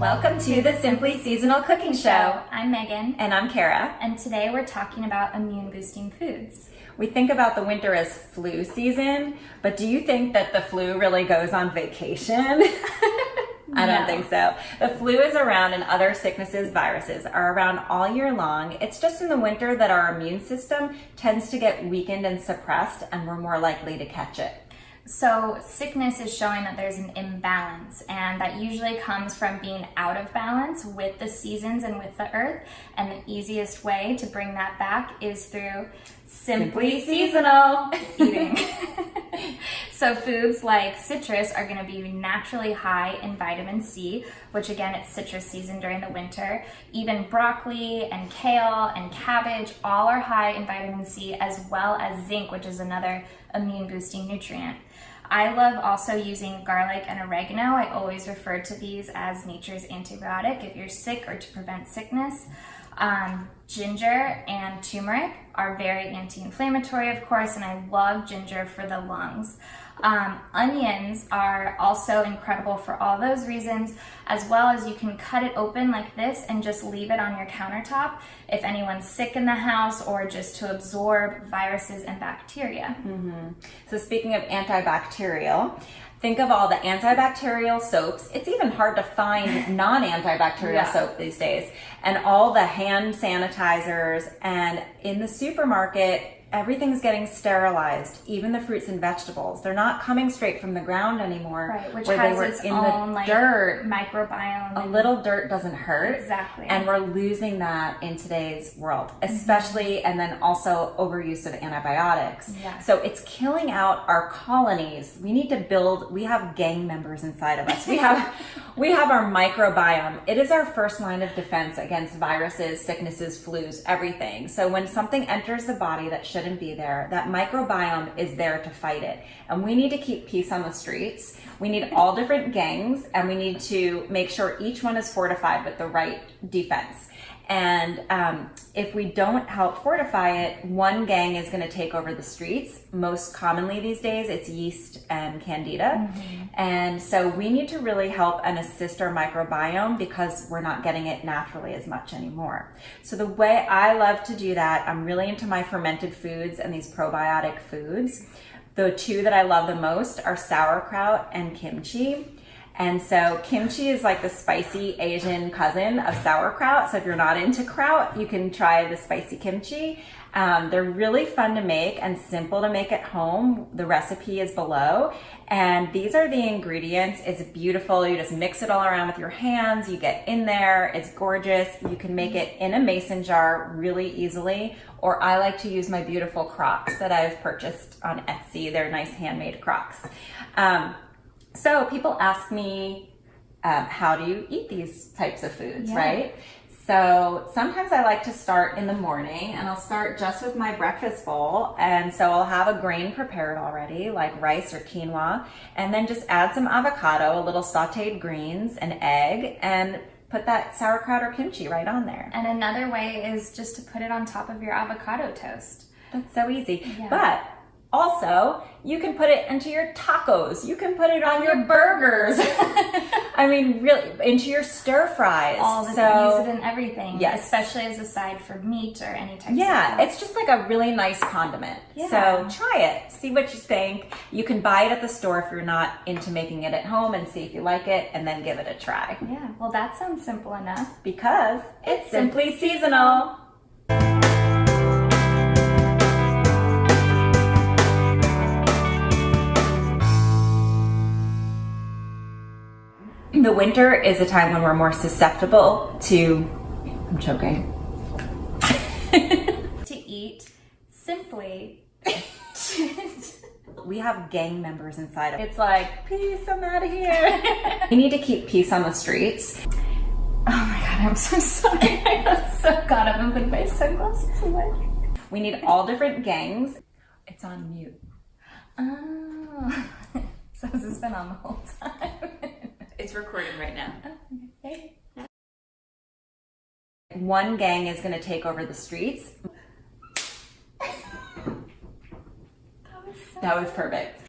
Welcome to the Simply Seasonal Cooking Show. I'm Megan. And I'm Cara. And today we're talking about immune boosting foods. We think about the winter as flu season, but do you think that the flu really goes on vacation? I don't think so. The flu is around, and other sicknesses, viruses, are around all year long. It's just in the winter that our immune system tends to get weakened and suppressed, and we're more likely to catch it. So sickness is showing that there's an imbalance, and that usually comes from being out of balance with the seasons and with the earth. And the easiest way to bring that back is through simply seasonal eating. So foods like citrus are going to be naturally high in vitamin C, which again, it's citrus season during the winter. Even broccoli and kale and cabbage all are high in vitamin C, as well as zinc, which is another immune boosting nutrient. I love also using garlic and oregano. I always refer to these as nature's antibiotic if you're sick or to prevent sickness. Ginger and turmeric are very anti-inflammatory, of course, and I love ginger for the lungs. Onions are also incredible for all those reasons, as well as you can cut it open like this and just leave it on your countertop if anyone's sick in the house, or just to absorb viruses and bacteria. So speaking of antibacterial, think of all the antibacterial soaps. It's even hard to find non-antibacterial soap these days. And all the hand sanitizers, and in the supermarket, everything's getting sterilized, even the fruits and vegetables. They're not coming straight from the ground anymore. Right, which where has they were its in own the dirt. microbiome. A little dirt doesn't hurt. Exactly. And we're losing that in today's world, especially, and then also overuse of antibiotics. Yeah. So it's killing out our colonies. We need to build, we have gang members inside of us. We have our microbiome. It is our first line of defense against viruses, sicknesses, flus, everything. So when something enters the body that shouldn't be there, that microbiome is there to fight it. And we need to keep peace on the streets. We need all different gangs, and we need to make sure each one is fortified with the right defense. And if we don't help fortify it, one gang is going to take over the streets. Most commonly these days, it's yeast and candida. And so we need to really help and assist our microbiome, because we're not getting it naturally as much anymore. So the way I love to do that, I'm really into my fermented foods and these probiotic foods. The two that I love the most are sauerkraut and kimchi. And so kimchi is like the spicy Asian cousin of sauerkraut. So if you're not into kraut, you can try the spicy kimchi. They're really fun to make and simple to make at home. The recipe is below. And these are the ingredients. It's beautiful. You just mix it all around with your hands. You get in there. It's gorgeous. You can make it in a mason jar really easily. Or I like to use my beautiful crocks that I've purchased on Etsy. They're nice handmade crocks. So people ask me, how do you eat these types of foods, right? So sometimes I like to start in the morning, and I'll start just with my breakfast bowl. And so I'll have a grain prepared already, like rice or quinoa, and then just add some avocado, a little sauteed greens, an egg, and put that sauerkraut or kimchi right on there. And another way is just to put it on top of your avocado toast. That's so easy. But also, you can put it into your tacos. You can put it on your burgers. I mean, really, into your stir fries. Use it in everything. Yes. Especially as a side for meat or any type of Yeah, it's just like a really nice condiment. Yeah. So try it. See what you think. You can buy it at the store if you're not into making it at home, and see if you like it, and then give it a try. Yeah, well, that sounds simple enough. Because it's simply seasonal. The winter is a time when we're more susceptible to, I'm choking, to eat simply. We have gang members inside of it. It's like, peace, I'm out of here. We need to keep peace on the streets. Oh my God, I'm so sorry. I got so caught up in putting my sunglasses away. We need all different gangs. It's on mute. Oh. So has this been on the whole time? It's recording right now. Okay. One gang is going to take over the streets. That was perfect.